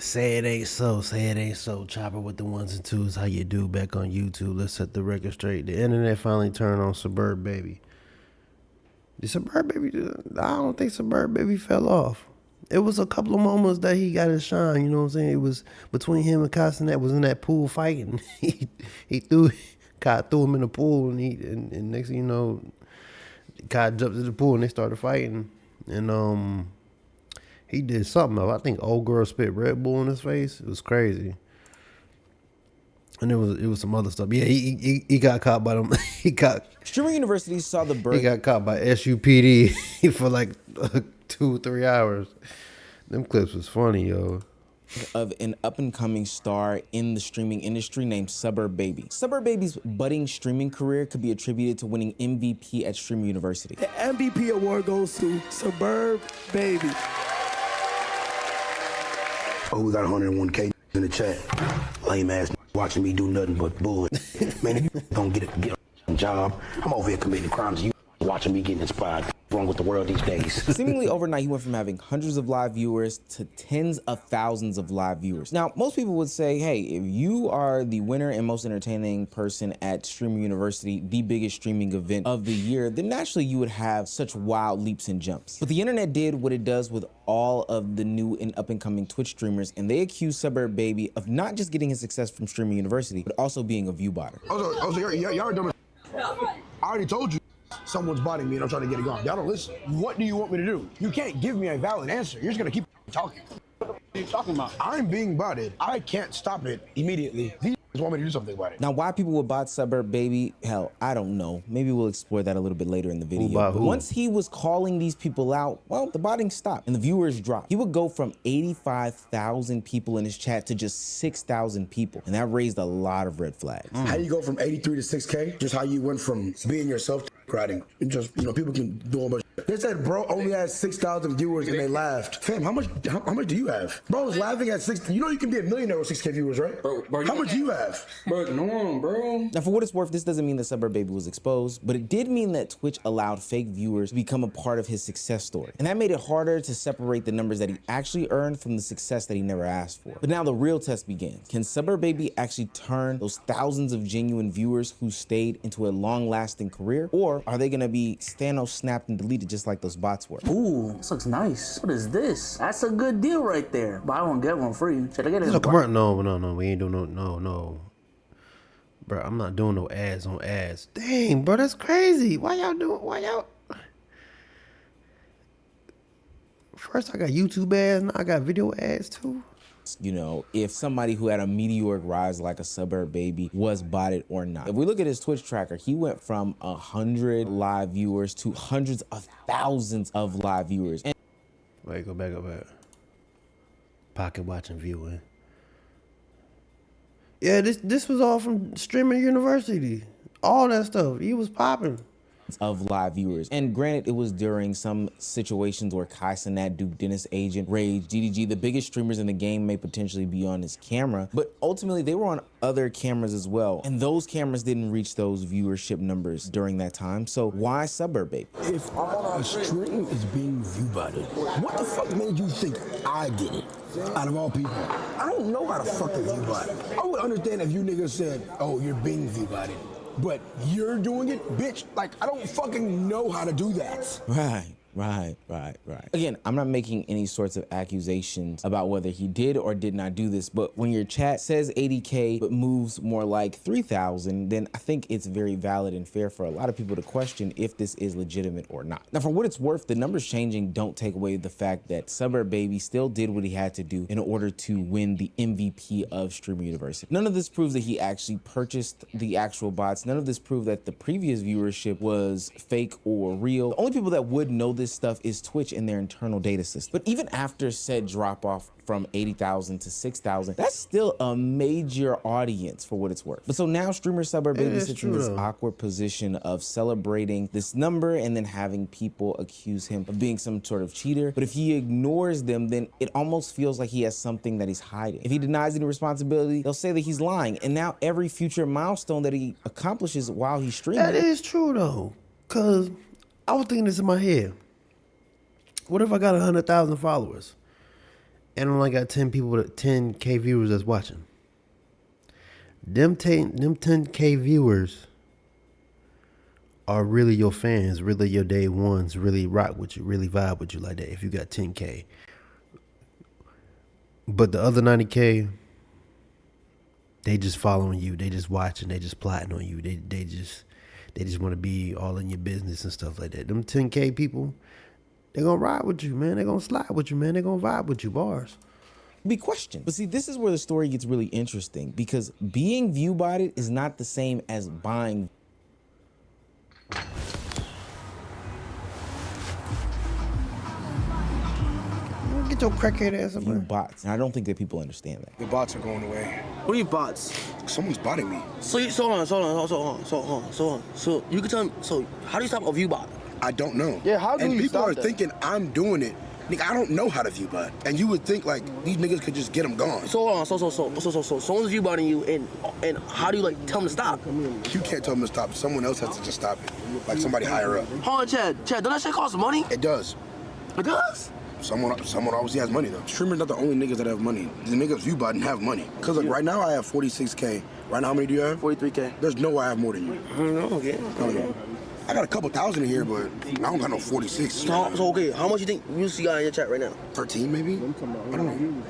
Say it ain't so. Say it ain't so. Chopper with the ones and twos. How you do back on YouTube? Let's set the record straight. The internet finally turned on SuburbBaby. The SuburbBaby, I don't think SuburbBaby fell off. It was a couple of moments that he got his shine. You know what I'm saying? It was between him and Castanet was in that pool fighting. he threw Kai threw him in the pool, and next thing you know, Kai jumped in the pool and they started fighting. And he did something else. I think old girl spit Red Bull in his face. It was crazy. And it was some other stuff. Yeah, he got caught by them. Streaming University saw the birth. He got caught by SUPD for like 2-3 hours. Them clips was funny, yo. Of an up-and-coming star in the streaming industry named SuburbBaby. SuburbBaby's budding streaming career could be attributed to winning MVP at Streaming University. The MVP award goes to SuburbBaby. Oh, we got 101K in the chat. Lame ass watching me do nothing but bull. Man, if you don't get a job, I'm over here committing crimes. You watching me getting inspired. Wrong with the world these days. Seemingly overnight, he went from having hundreds of live viewers to tens of thousands of live viewers. Now, most people would say, hey, if you are the winner and most entertaining person at Streaming University, the biggest streaming event of the year, then naturally you would have such wild leaps and jumps. But the internet did what it does with all of the new and up-and-coming Twitch streamers, and they accused SuburbBaby of not just getting his success from Streaming University, but also being a view botter. Oh, so y'all dumb. I already told you. Someone's botting me and I'm trying to get it gone. Y'all don't listen. What do you want me to do? You can't give me a valid answer. You're just gonna keep talking. What are you talking about? I'm being botted. I can't stop it immediately. These want me to do something about it. Now, why people would bot SuburbBaby, hell, I don't know. Maybe we'll explore that a little bit later in the video. But once he was calling these people out, well, the botting stopped and the viewers dropped. He would go from 85,000 people in his chat to just 6,000 people. And that raised a lot of red flags. How you go from 83 to 6K? Just how you went from being yourself to writing. Just, people can do a bunch. They said bro only has 6,000 viewers and they laughed. Fam, how much do you have? Bro was laughing at 6. You know you can be a millionaire with 6K viewers, right? Bro, how much do you have? Bro, come on, bro. Now, for what it's worth, this doesn't mean that SuburbBaby was exposed, but it did mean that Twitch allowed fake viewers to become a part of his success story. And that made it harder to separate the numbers that he actually earned from the success that he never asked for. But now the real test begins. Can SuburbBaby actually turn those thousands of genuine viewers who stayed into a long-lasting career? Or are they gonna be Thanos snapped and deleted just like those bots were? Ooh, this looks nice. What is this? That's a good deal right there. Buy one, get one free. Should I get it? No, we ain't doing no. Bro, I'm not doing no ads on ads. Dang, bro, that's crazy. Why y'all? First I got YouTube ads, now I got video ads too. You know, if somebody who had a meteoric rise like a SuburbBaby was botted or not. If we look at his Twitch tracker, he went from 100 live viewers to hundreds of thousands of live viewers. And wait, go back up here. Pocket watching viewing. Yeah, this was all from Streaming University. All that stuff. He was popping. Of live viewers. And granted, it was during some situations where Kai Cenat, Duke Dennis, Agent, Rage, DDG, the biggest streamers in the game may potentially be on his camera, but ultimately they were on other cameras as well. And those cameras didn't reach those viewership numbers during that time. So why SuburbBaby? If all our stream is being view-botted, what the fuck made you think I did it? Out of all people. I don't know how to fucking view-bot. I would understand if you niggas said, oh, you're being view-botted. But you're doing it, bitch. Like, I don't fucking know how to do that. Right. Again, I'm not making any sorts of accusations about whether he did or did not do this, but when your chat says 80K but moves more like 3,000, then I think it's very valid and fair for a lot of people to question if this is legitimate or not. Now, for what it's worth, the numbers changing don't take away the fact that SuburbBaby still did what he had to do in order to win the MVP of Streaming University. None of this proves that he actually purchased the actual bots. None of this proved that the previous viewership was fake or real. The only people that would know this stuff is Twitch and their internal data system. But even after said drop off from 80,000 to 6,000, that's still a major audience for what it's worth. But so now streamer SuburbBaby sits in this awkward position of celebrating this number and then having people accuse him of being some sort of cheater. But if he ignores them, then it almost feels like he has something that he's hiding. If he denies any responsibility, they'll say that he's lying. And now every future milestone that he accomplishes while he's streaming. That is true though, cause I was thinking this in my head. What if I got 100,000 followers and only got 10 people with 10K viewers that's watching. Them 10K viewers are really your fans, really your day ones, really rock with you, really vibe with you like that if you got 10K. But the other 90K, they just following you, they just watching, they just plotting on you. They just want to be all in your business and stuff like that. Them 10K people, they're gonna ride with you, man. They're gonna slide with you, man. They're gonna vibe with you, bars. Be questioned. But see, this is where the story gets really interesting because being view botted is not the same as buying. Get your crackhead ass up View there. bots. And I don't think that people understand that. The bots are going away. What are you bots? Someone's botting me. So you can tell me. So how do you stop a view bot? I don't know. Yeah, how do and you people stop are that? thinking I'm doing it. Nigga, I don't know how to view bot. And you would think like these niggas could just get them gone. So someone's view botting you, and how do you like tell them to stop? You can't tell them to stop. Someone else has to just stop it. Like somebody higher up. Hold on, Chad, don't that shit cost money? It does. It does. Someone obviously has money though. Streamers not the only niggas that have money. The niggas view bot and have money. Cause like right now I have 46K. Right now how many do you have? 43K. There's no way I have more than you. I don't know. Okay. I got a couple thousand in here, but I don't got no 46. So okay, how much you think you got in your chat right now? 13 maybe? I don't know.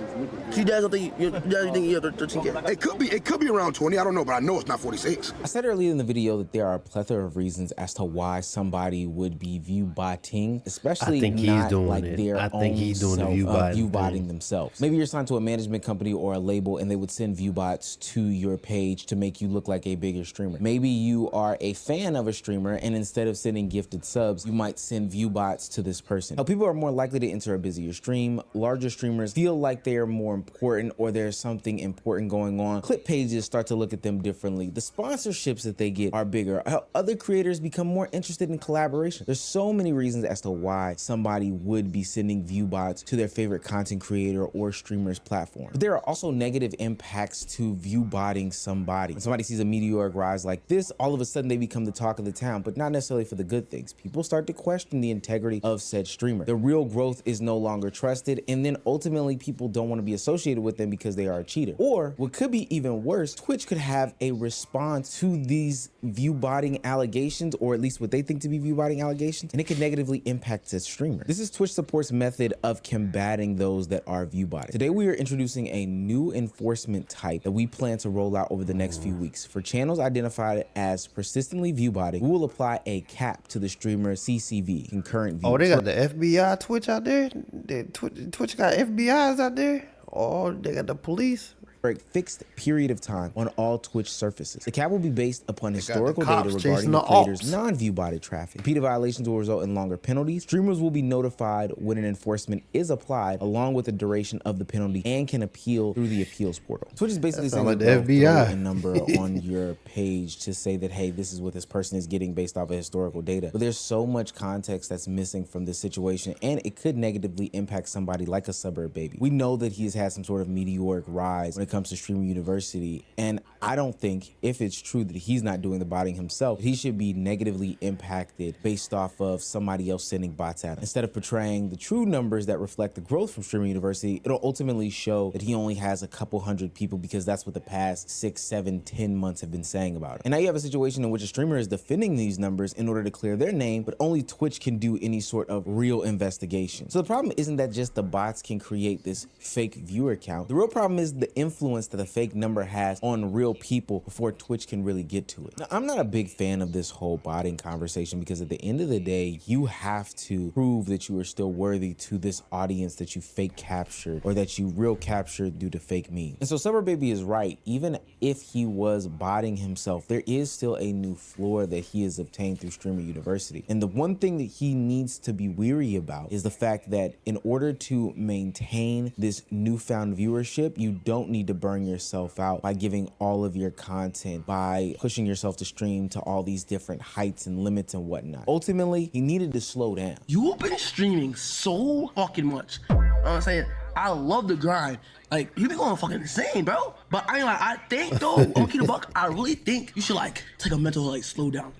So you guys don't think you have 13K? It could be around 20. I don't know, but I know it's not 46. I said earlier in the video that there are a plethora of reasons as to why somebody would be view botting, especially I think he's not doing like it. their I own think he's doing the view botting view botting thing. themselves. Maybe you're signed to a management company or a label and they would send view bots to your page to make you look like a bigger streamer. Maybe you are a fan of a streamer and instead of sending gifted subs, you might send view bots to this person. Now, people are more likely to enter a busier stream. Larger streamers feel like they are more important or there's something important going on. Clip pages start to look at them differently. The sponsorships that they get are bigger. Other creators become more interested in collaboration. There's so many reasons as to why somebody would be sending view bots to their favorite content creator or streamer's platform. But there are also negative impacts to view botting somebody. When somebody sees a meteoric rise like this, all of a sudden they become the talk of the town, but not necessarily for the good things. People start to question the integrity of said streamer. The real growth is no longer trusted, and then ultimately people don't want to be associated with them because they are a cheater. Or what could be even worse, Twitch could have a response to these view botting allegations, or at least what they think to be view botting allegations, and it could negatively impact the streamer. This is Twitch support's method of combating those that are view botting. Today we are introducing a new enforcement type that we plan to roll out over the next few weeks. For channels identified as persistently view botting, we will apply a cap to the streamer CCV, concurrent views. Oh, they got the FBI Twitch out there? Twitch got FBIs out there? Oh, they got the police? For a fixed period of time on all Twitch surfaces. The cap will be based upon historical cops data chasing regarding the the creator's ops. non-view botted traffic. Repeated violations will result in longer penalties. Streamers will be notified when an enforcement is applied, along with the duration of the penalty, and can appeal through the appeals portal. Twitch is basically saying like that the they'll FBI. throw a number on your page to say that, hey, this is what this person is getting based off of historical data. But there's so much context that's missing from this situation, and it could negatively impact somebody like a SuburbBaby. We know that he has had some sort of meteoric rise when it comes to streaming university, and I don't think, if it's true that he's not doing the botting himself, he should be negatively impacted based off of somebody else sending bots at him. Instead of portraying the true numbers that reflect the growth from streaming university, it'll ultimately show that he only has a couple hundred people because that's what the past 6, 7, 10 months have been saying about it. And now you have a situation in which a streamer is defending these numbers in order to clear their name, but only Twitch can do any sort of real investigation. So the problem isn't that just the bots can create this fake viewer count. The real problem is the influence that the fake number has on real people before Twitch can really get to it. Now, I'm not a big fan of this whole botting conversation because at the end of the day, you have to prove that you are still worthy to this audience that you fake captured or that you real captured due to fake memes. And so SuburbBaby is right. Even if he was botting himself, there is still a new floor that he has obtained through Streamer University. And the one thing that he needs to be weary about is the fact that in order to maintain this newfound viewership, you don't need to burn yourself out by giving all of your content, by pushing yourself to stream to all these different heights and limits and whatnot. Ultimately, he needed to slow down. You've been streaming so fucking much. You know what I'm saying? I love the grind. Like, you be going fucking insane, bro. But I ain't like, I think though, I'm keep the buck, I really think you should like take a mental, like, slow down.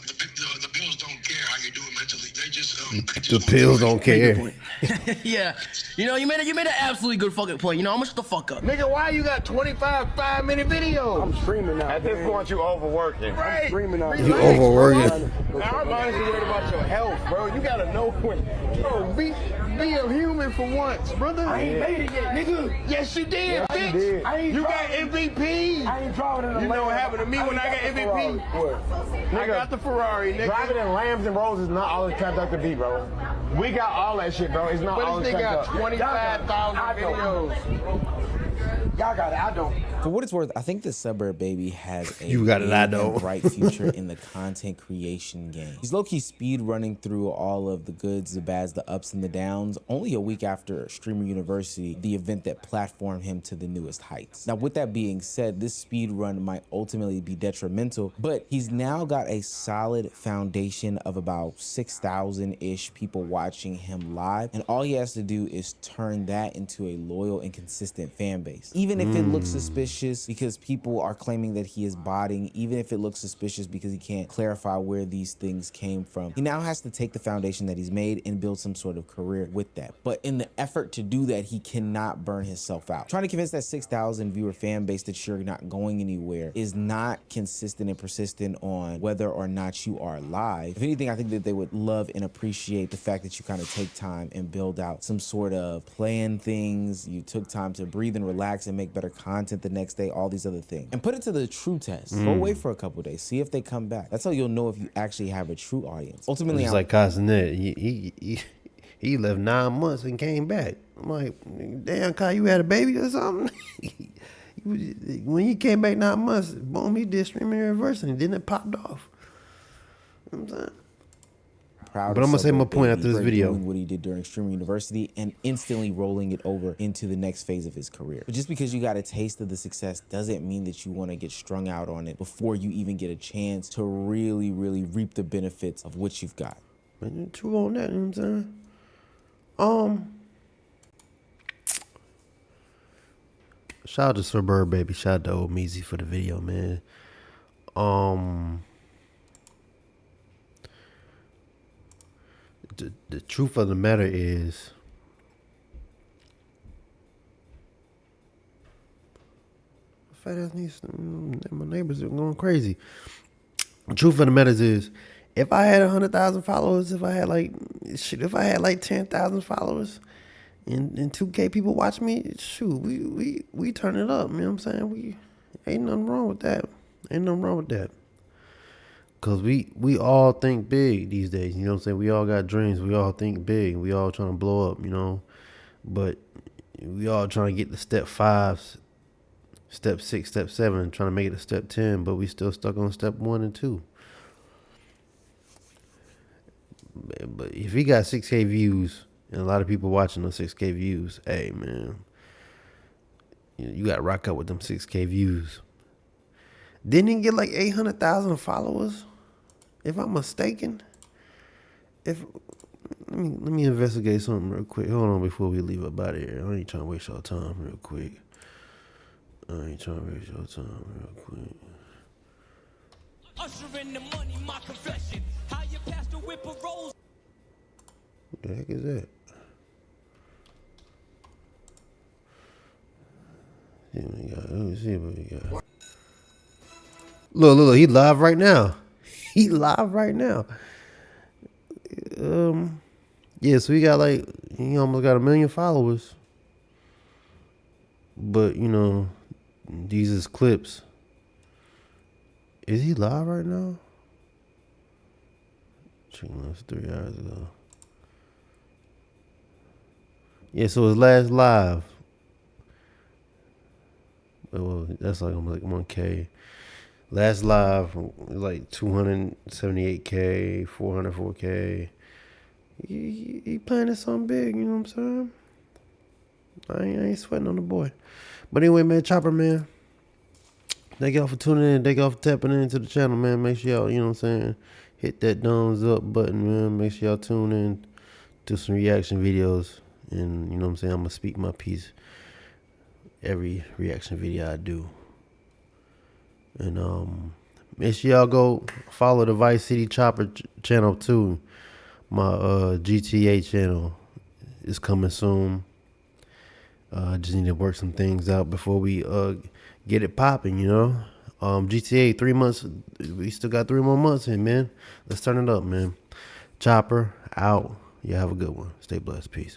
The bills don't care how you do it mentally. They The pills don't care. Point. Yeah, you know, you made an absolutely good fucking point. You know, I'm gonna shut the fuck up. Nigga, why you got 25 5-minute videos? I'm streaming now. At this point, you overworking. I'm streaming now. You overworking. Our minds are worried about your health, bro. You gotta know when. Bro, be a human for once, brother. I ain't made it yet, nigga. Yes, you did, Yes, I bitch. did. I ain't You got driving. MVP. I ain't driving in a You know what Lamb. happened to me when I got MVP? What? I got the Ferrari, nigga. Driving in Lambs and Rolls is not all it's cracked up to be, bro. We got all that shit, bro. It's not all But it's this nigga cracked got up. 25,000 videos. Y'all got it. I don't. For what it's worth, I think the Suburb Baby has a You got it, I big and don't. bright future in the content creation game. He's low-key speed running through all of the goods, the bads, the ups and the downs, only a week after Streamer University, the event that platformed him to the newest heights. Now, with that being said, this speed run might ultimately be detrimental, but he's now got a solid foundation of about 6,000-ish people watching him live, and all he has to do is turn that into a loyal and consistent fan base. Even if it looks suspicious because people are claiming that he is botting, even if it looks suspicious because he can't clarify where these things came from, he now has to take the foundation that he's made and build some sort of career with that. But in the effort to do that, he cannot burn himself out. Trying to convince that 6,000 viewer fan base that you're not going anywhere is not consistent and persistent on whether or not you are live. If anything, I think that they would love and appreciate the fact that you kind of take time and build out some sort of plan things. You took time to breathe and relax and make better content the next day, all these other things. And put it to the true test. Go away for a couple days. See if they come back. That's how you'll know if you actually have a true audience. Ultimately, It's like Castanet. He left 9 months and came back. I'm like, damn, Kai, you had a baby or something? When he came back 9 months, boom, he did Streaming University, and then it popped off. You know what I'm saying? proud. But I'm gonna say my point after this for video. doing what he did during Streamer University and instantly rolling it over into the next phase of his career. But just because you got a taste of the success doesn't mean that you want to get strung out on it before you even get a chance to really, really reap the benefits of what you've got. Man, true on that, you know what I'm saying? Shout out to SuburbBaby. Shout out to old Meezy for the video, man. The truth of the matter is, fat ass needs, my neighbors are going crazy. The truth of the matter is, if I had 100,000 followers, if I had like 10,000 followers, and 2K people watch me, shoot, we turn it up. You know what I'm saying? We ain't nothing wrong with that. Ain't nothing wrong with that. Cause we all think big these days. You know what I'm saying? We all got dreams. We all think big. We all trying to blow up. You know, but we all trying to get to step 5, step 6, step 7, trying to make it to step 10. But we still stuck on step 1 and 2. But if he got 6K views and a lot of people watching those 6K views, hey man, you got to rock out with them 6K views. Didn't he get like 800,000 followers? If I'm mistaken. Let me investigate something real quick. Hold on before we leave up out of here. I ain't trying to waste your time real quick. Ushering the money, my confession. How you pass the whip of rolls. What the heck is that? Let me see what we got. Look, he live right now. He live right now. Yeah, so he got he almost got 1 million followers. But, you know, these is clips. Is he live right now? Checking this 3 hours ago. Yeah, so his last live. Well, that's like almost like 1K. Last live, like 278K, 404K. He planning something big, you know what I'm saying? I ain't sweating on the boy. But anyway, man, Chopper, man. Thank y'all for tuning in. Thank y'all for tapping into the channel, man. Make sure y'all, you know what I'm saying, hit that thumbs up button, man. Make sure y'all tune in, do some reaction videos. And, you know what I'm saying, I'm going to speak my piece every reaction video I do. And make sure y'all go follow the Vice City Chopper channel too. My GTA channel is coming soon. I just need to work some things out before we get it popping, you know. GTA 3 months. We still got 3 more months in, man. Let's turn it up, man. Chopper out. You have a good one. Stay blessed. Peace.